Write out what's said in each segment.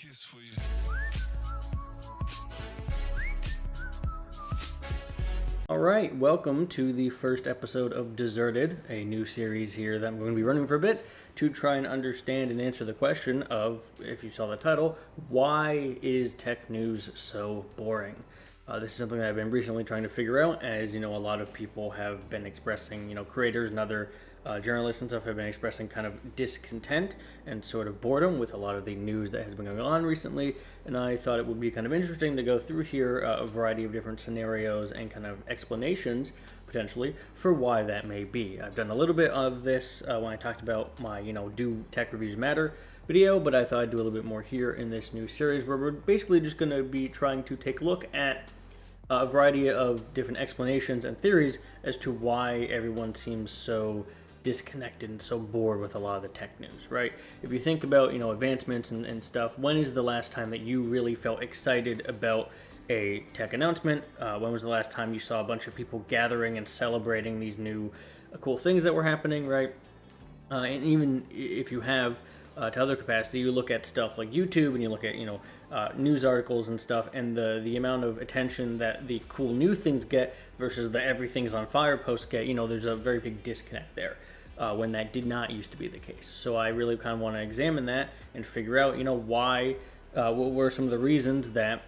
kiss for you. All right, welcome to the first episode of Deserted, a new series here that I'm going to be running for a bit to try and understand and answer the question of, if you saw the title, why is tech news so boring? This is something that I've been recently trying to figure out, as a lot of people have been expressing, creators and other journalists and stuff have been expressing kind of discontent and sort of boredom with a lot of the news that has been going on recently. And I thought it would be kind of interesting to go through here a variety of different scenarios and kind of explanations potentially for why that may be. I've done a little bit of this when I talked about my, Do Tech Reviews Matter video, but I thought I'd do a little bit more here in this new series where we're basically just going to be trying to take a look at a variety of different explanations and theories as to why everyone seems so disconnected and so bored with a lot of the tech news, right? If you think about, advancements and stuff, when is the last time that you really felt excited about a tech announcement? When was the last time you saw a bunch of people gathering and celebrating these new cool things that were happening, right? And even if you have to other capacity, you look at stuff like YouTube and you look at, news articles and stuff, and the amount of attention that the cool new things get versus the everything's on fire posts get, there's a very big disconnect there when that did not used to be the case. So I really kind of want to examine that and figure out, why, what were some of the reasons that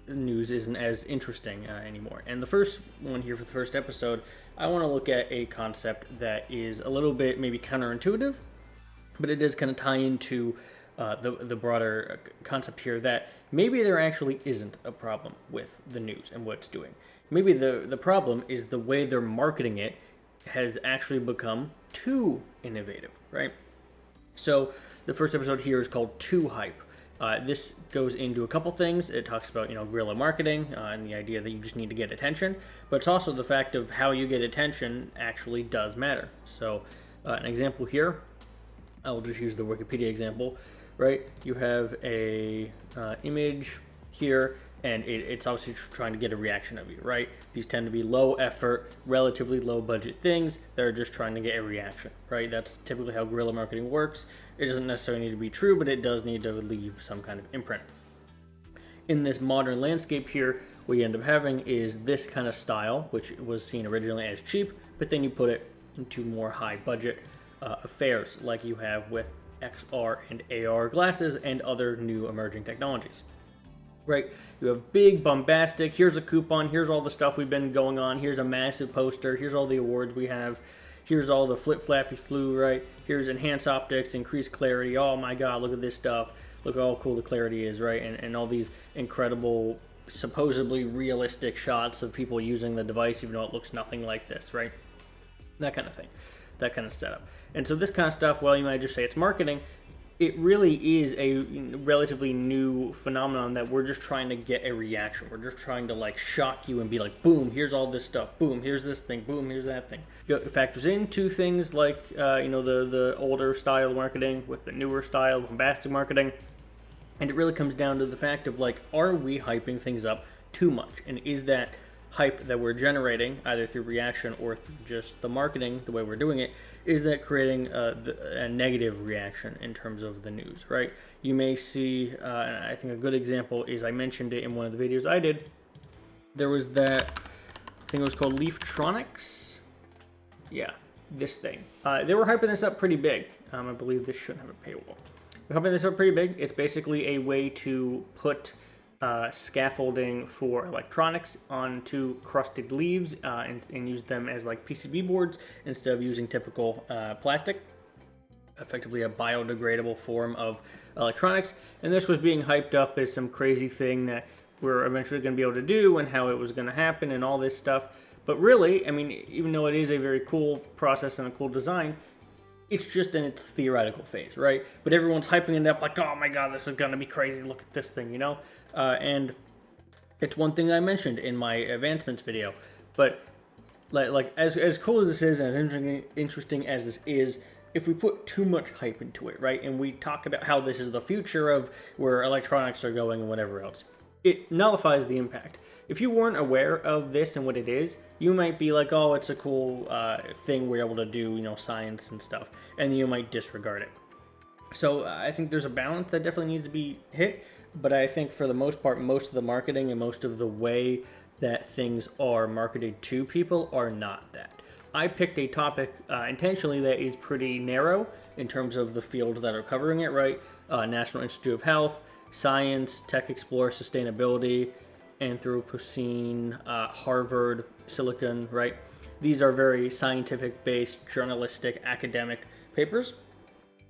news isn't as interesting anymore. And the first one here for the first episode, I want to look at a concept that is a little bit maybe counterintuitive, but it does kind of tie into the broader concept here that maybe there actually isn't a problem with the news and what it's doing. Maybe the problem is the way they're marketing it has actually become too innovative, right? So the first episode here is called Too Hype. This goes into a couple things. It talks about, guerrilla marketing and the idea that you just need to get attention, but it's also the fact of how you get attention actually does matter. So an example here, I'll just use the Wikipedia example, right? You have a image here, and it's obviously trying to get a reaction of you, right? These tend to be low effort, relatively low budget things that are just trying to get a reaction, right? That's typically how guerrilla marketing works. It doesn't necessarily need to be true, but it does need to leave some kind of imprint. In this modern landscape here, what you end up having is this kind of style, which was seen originally as cheap, but then you put it into more high budget affairs like you have with XR and AR glasses and other new emerging technologies, right? You have big bombastic, here's a coupon, here's all the stuff we've been going on, here's a massive poster, here's all the awards we have, here's all the flip flappy flu, right? Here's enhanced optics, increased clarity, oh my god, look at this stuff, look how cool the clarity is, right? And all these incredible, supposedly realistic shots of people using the device even though it looks nothing like this, right? That kind of thing. That kind of setup. And so this kind of stuff, well, you might just say it's marketing. It really is a relatively new phenomenon that we're just trying to get a reaction. We're just trying to shock you and be like, boom, here's all this stuff. Boom, here's this thing. Boom, here's that thing. It factors into things like, the older style marketing with the newer style, bombastic marketing. And it really comes down to the fact of are we hyping things up too much? And is that hype that we're generating, either through reaction or through just the marketing, the way we're doing it, is that creating a negative reaction in terms of the news, right? You may see, and I think a good example is, I mentioned it in one of the videos I did, there was that, I think it was called Leaftronics. Yeah, this thing. They were hyping this up pretty big. I believe this shouldn't have a paywall. They're hyping this up pretty big. It's basically a way to put scaffolding for electronics onto crusted leaves and use them as PCB boards instead of using typical plastic, effectively a biodegradable form of electronics. And this was being hyped up as some crazy thing that we're eventually going to be able to do and how it was going to happen and all this stuff. But really, even though it is a very cool process and a cool design, it's just in its theoretical phase, right? But everyone's hyping it up oh my god, this is going to be crazy, look at this thing, and it's one thing that I mentioned in my advancements video. But as cool as this is and as interesting as this is, if we put too much hype into it, right, and we talk about how this is the future of where electronics are going and whatever else, it nullifies the impact. If you weren't aware of this and what it is, you might be like, oh, it's a cool thing we're able to do, science and stuff, and you might disregard it. So I think there's a balance that definitely needs to be hit, but I think for the most part, most of the marketing and most of the way that things are marketed to people are not that. I picked a topic intentionally that is pretty narrow in terms of the fields that are covering it, right? National Institute of Health, Science, Tech Explorer, Sustainability, Anthropocene, Harvard, Silicon, right? These are very scientific based, journalistic, academic papers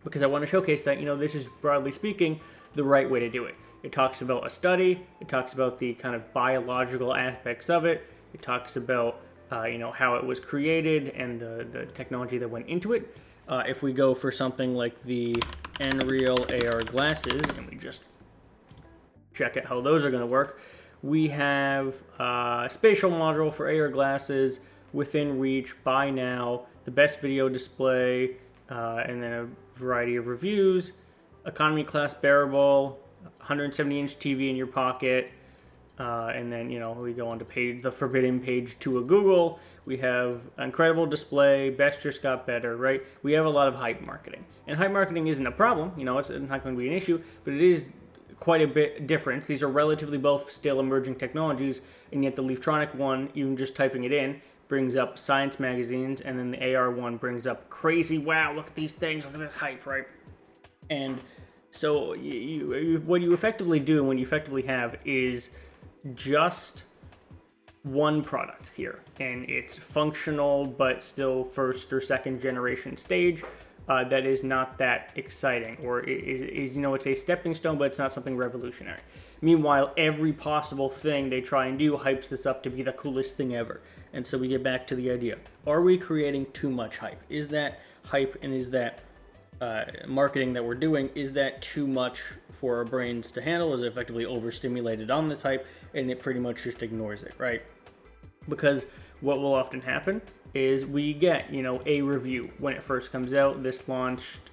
because I want to showcase that, this is broadly speaking the right way to do it. It talks about a study, it talks about the kind of biological aspects of it, it talks about how it was created and the technology that went into it. If we go for something like the Nreal AR glasses, and we just check out how those are going to work, we have a spatial module for AR glasses, within reach, buy now, the best video display, and then a variety of reviews, economy class bearable, 170-inch TV in your pocket, and then, we go on to the forbidden page to a Google. We have incredible display, best just got better, right? We have a lot of hype marketing. And hype marketing isn't a problem, it's not going to be an issue, but it is quite a bit different. These are relatively both still emerging technologies, and yet the Leaftronic one, even just typing it in, brings up science magazines, and then the AR one brings up crazy, wow, look at these things, look at this hype, right? And so what you effectively do and what you effectively have is just one product here, and it's functional but still first or second generation stage. That is not that exciting, or is it's a stepping stone, but it's not something revolutionary. Meanwhile, every possible thing they try and do hypes this up to be the coolest thing ever. And so we get back to the idea: are we creating too much hype? Is that hype and is that marketing that we're doing, is that too much for our brains to handle? Is it effectively overstimulated on this hype and it pretty much just ignores it, right? Because what will often happen is we get, a review when it first comes out. This launched,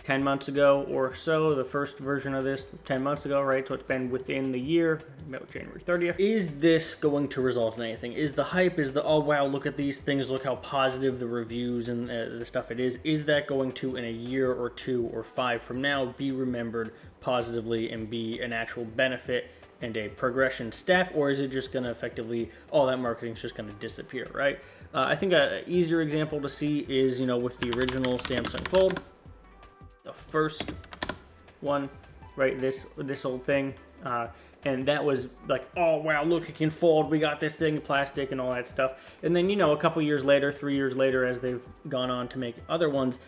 10 months ago or so, the first version of this 10 months ago, right? So it's been within the year, about January 30th. Is this going to result in anything? Is the hype, oh wow, look at these things, look how positive the reviews and the stuff it is that going to, in a year or 2 or 5 from now, be remembered positively and be an actual benefit and a progression step, or is it just going to effectively, all that marketing is just going to disappear, right? I think an easier example to see is, with the original Samsung Fold, the first one, right? This old thing, and that was like, oh wow, look, it can fold. We got this thing, plastic and all that stuff. And then a couple years later, 3 years later, as they've gone on to make other ones,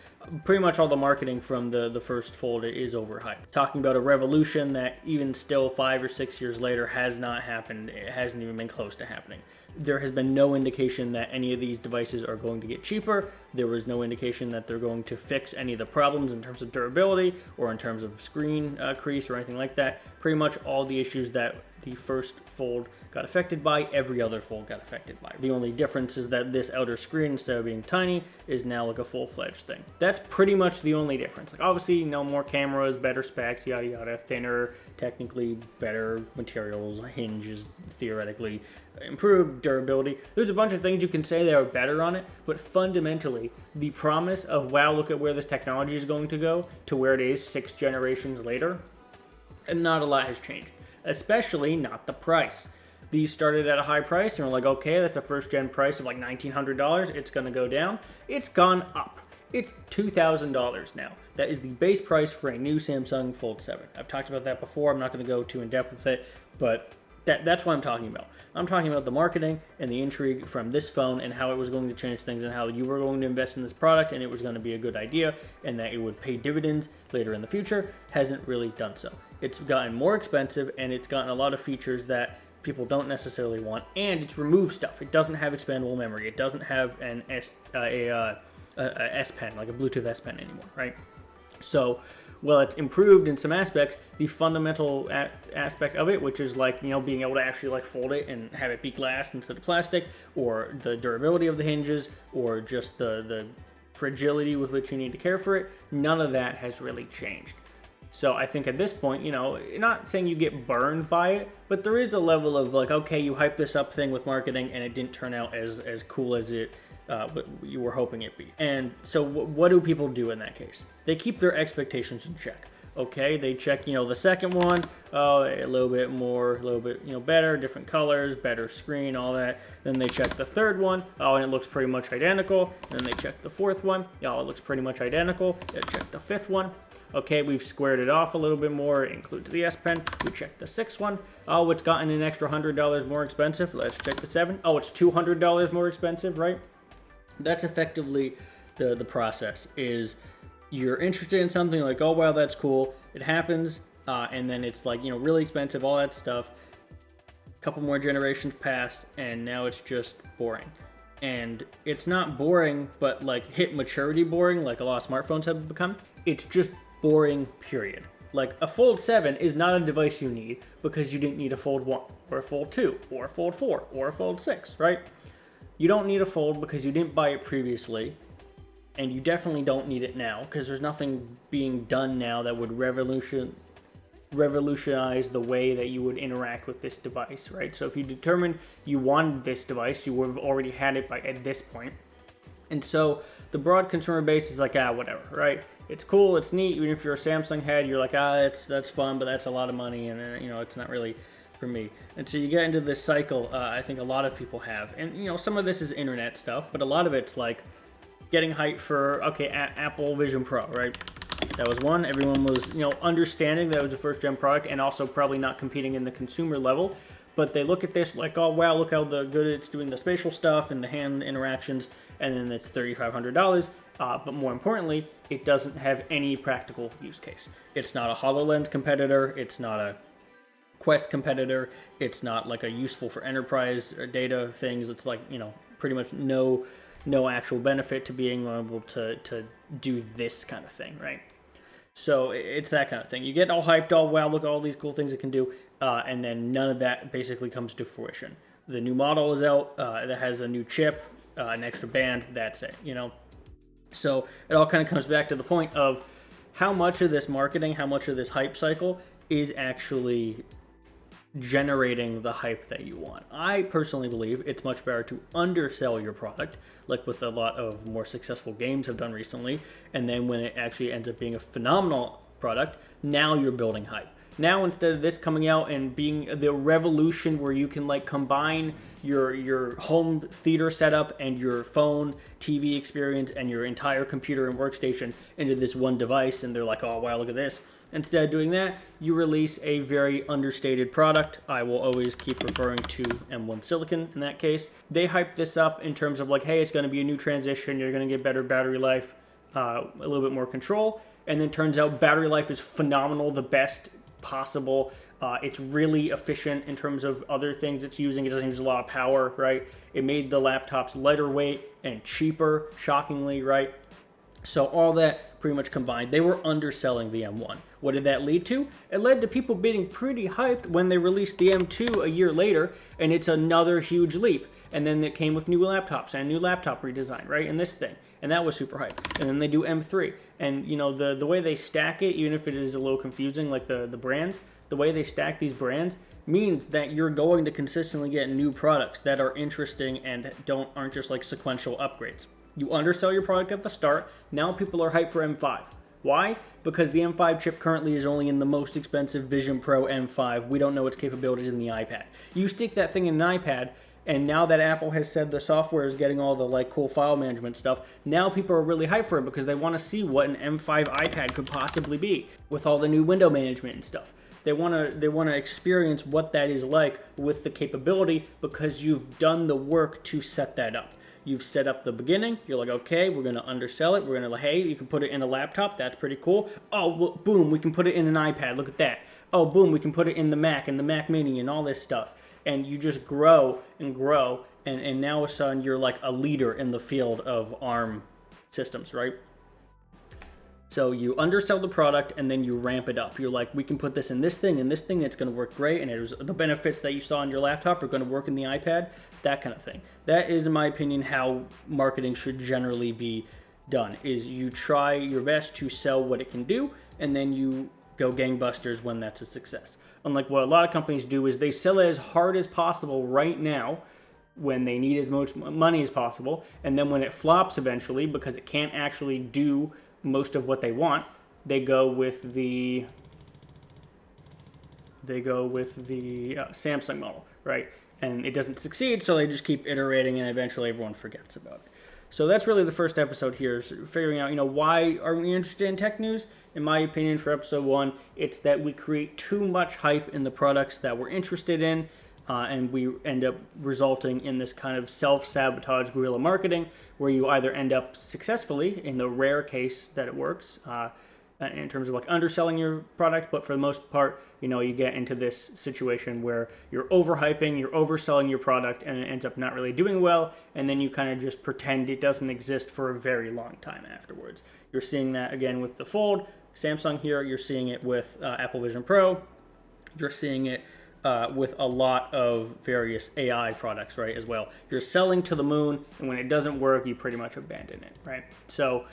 pretty much all the marketing from the first Fold is overhyped. Talking about a revolution that even still 5 or 6 years later has not happened. It hasn't even been close to happening. There has been no indication that any of these devices are going to get cheaper. There was no indication that they're going to fix any of the problems in terms of durability or in terms of screen crease or anything like that. Pretty much all the issues that the first Fold got affected by, every other Fold got affected by. The only difference is that this outer screen, instead of being tiny, is now like a full-fledged thing. That's pretty much the only difference. Like obviously, more cameras, better specs, yada yada, thinner, technically better materials, hinges theoretically improved, durability. There's a bunch of things you can say that are better on it, but fundamentally, the promise of wow, look at where this technology is going to go to where it is 6 generations later, and not a lot has changed. Especially not the price. These started at a high price, and we're like, okay, that's a first-gen price of like $1,900. It's going to go down. It's gone up. It's $2,000 now. That is the base price for a new Samsung Fold 7. I've talked about that before. I'm not going to go too in-depth with it, but that's what I'm talking about. I'm talking about the marketing and the intrigue from this phone and how it was going to change things and how you were going to invest in this product and it was going to be a good idea and that it would pay dividends later in the future. Hasn't really done so. It's gotten more expensive and it's gotten a lot of features that people don't necessarily want, and it's removed stuff. It doesn't have expandable memory. It doesn't have an S Pen, like a Bluetooth S Pen anymore, right? So, well, it's improved in some aspects. The fundamental aspect of it, which is like, being able to actually like fold it and have it be glass instead of plastic, or the durability of the hinges, or just the fragility with which you need to care for it, none of that has really changed. So I think at this point, not saying you get burned by it, but there is a level of like, okay, you hype this up thing with marketing and it didn't turn out as cool as it what you were hoping it'd be. And so what do people do in that case? They keep their expectations in check. Okay, they check, the second one, oh, a little bit more, a little bit, better, different colors, better screen, all that. Then they check the third one, oh, and it looks pretty much identical. Then they check the fourth one, oh, it looks pretty much identical. They check the fifth one. Okay, we've squared it off a little bit more, it includes the S Pen. We check the sixth one. Oh, it's gotten an extra $100 more expensive. Let's check the seven. Oh, it's $200 more expensive, right? That's effectively the process. Is you're interested in something, like, oh, wow, that's cool. It happens, and then it's like, really expensive, all that stuff. A couple more generations pass, and now it's just boring. And it's not boring, but like hit maturity boring, like a lot of smartphones have become. It's just boring, period. Like a Fold 7 is not a device you need because you didn't need a Fold 1, or a Fold 2, or a Fold 4, or a Fold 6, right? You don't need a Fold because you didn't buy it previously. And you definitely don't need it now because there's nothing being done now that would revolutionize the way that you would interact with this device, right? So if you determined you wanted this device, you would have already had it at this point. And so the broad consumer base is like, whatever, right? It's cool, it's neat. Even if you're a Samsung head, you're like, that's fun, but that's a lot of money, and it's not really for me. And so you get into this cycle. I think a lot of people have, and some of this is internet stuff, but a lot of it's like getting hyped for, Apple Vision Pro, right? That was one. Everyone was, understanding that it was a first-gen product and also probably not competing in the consumer level. But they look at this like, oh, wow, look how good it's doing the spatial stuff and the hand interactions, and then it's $3,500. But more importantly, it doesn't have any practical use case. It's not a HoloLens competitor. It's not a Quest competitor. It's not like a useful for enterprise data things. It's like, pretty much no actual benefit to being able to do this kind of thing, right? So it's that kind of thing. You get all hyped, wow, look at all these cool things it can do, and then none of that basically comes to fruition. The new model is out that has a new chip, an extra band, that's it, So it all kind of comes back to the point of how much of this marketing, how much of this hype cycle is actually generating the hype that you want. I personally believe it's much better to undersell your product, like with a lot of more successful games have done recently, and then when it actually ends up being a phenomenal product, now you're building hype. Now instead of this coming out and being the revolution where you can like combine your home theater setup and your phone TV experience and your entire computer and workstation into this one device, and they're like, oh wow, look at this. Instead of doing that, you release a very understated product. I will always keep referring to M1 Silicon in that case. They hyped this up in terms of like, hey, it's going to be a new transition. You're going to get better battery life, a little bit more control. And then turns out battery life is phenomenal, the best possible. It's really efficient in terms of other things it's using. It doesn't use a lot of power, right? It made the laptops lighter weight and cheaper, shockingly, right? So all that pretty much combined, they were underselling the M1. What did that lead to? It led to people being pretty hyped when they released the M2 a year later, and it's another huge leap. And then it came with new laptops and a new laptop redesign, right? And this thing. And that was super hyped. And then they do M3. And, the way they stack it, even if it is a little confusing, like the brands, the way they stack these brands means that you're going to consistently get new products that are interesting and aren't just like sequential upgrades. You undersell your product at the start. Now people are hyped for M5. Why? Because the M5 chip currently is only in the most expensive Vision Pro M5. We don't know its capabilities in the iPad. You stick that thing in an iPad, and now that Apple has said the software is getting all the like cool file management stuff, now people are really hyped for it because they want to see what an M5 iPad could possibly be with all the new window management and stuff. They want to experience what that is like with the capability because you've done the work to set that up. You've set up the beginning. You're like, okay, we're going to undersell it. We're going to, hey, you can put it in a laptop. That's pretty cool. Oh, well, boom, we can put it in an iPad. Look at that. Oh, boom, we can put it in the Mac and the Mac Mini and all this stuff. And you just grow and grow. And now all of a sudden you're like a leader in the field of ARM systems, right? So you undersell the product and then you ramp it up. You're like, we can put this in this thing and this thing. It's going to work great. And the benefits that you saw on your laptop are going to work in the iPad, that kind of thing. That is, in my opinion, how marketing should generally be done, is you try your best to sell what it can do, and then you go gangbusters when that's a success. Unlike what a lot of companies do is they sell it as hard as possible right now, when they need as much money as possible, and then when it flops eventually because it can't actually do most of what they want, they go with the Samsung model, right? And it doesn't succeed, so they just keep iterating, and eventually everyone forgets about it. So that's really the first episode here, is figuring out, why are we interested in tech news? In my opinion, for episode 1, it's that we create too much hype in the products that we're interested in, and we end up resulting in this kind of self-sabotage guerrilla marketing, where you either end up successfully, in the rare case that it works, in terms of like underselling your product, but for the most part, you get into this situation where you're overhyping, you're overselling your product, and it ends up not really doing well, and then you kind of just pretend it doesn't exist for a very long time afterwards. You're seeing that again with the Fold, Samsung here, you're seeing it with Apple Vision Pro, you're seeing it with a lot of various AI products, right, as well. You're selling to the moon, and when it doesn't work, you pretty much abandon it, right? So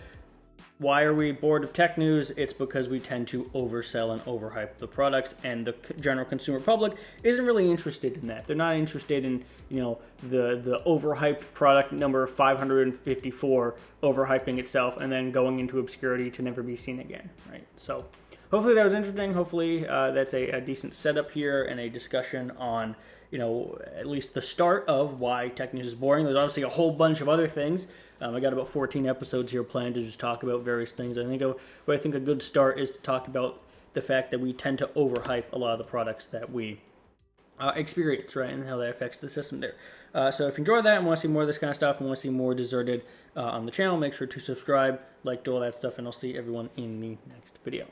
why are we bored of tech news? It's because we tend to oversell and overhype the products, and the general consumer public isn't really interested in that. They're not interested in, the overhyped product number 554 overhyping itself and then going into obscurity to never be seen again, right? So hopefully that was interesting. Hopefully that's a decent setup here and a discussion on, at least the start of why tech news is boring. There's obviously a whole bunch of other things. I got about 14 episodes here planned to just talk about various things. I think a good start is to talk about the fact that we tend to overhype a lot of the products that we experience, right, and how that affects the system there. So if you enjoy that and want to see more of this kind of stuff and want to see more Deserted on the channel, make sure to subscribe, like, do all that stuff, and I'll see everyone in the next video.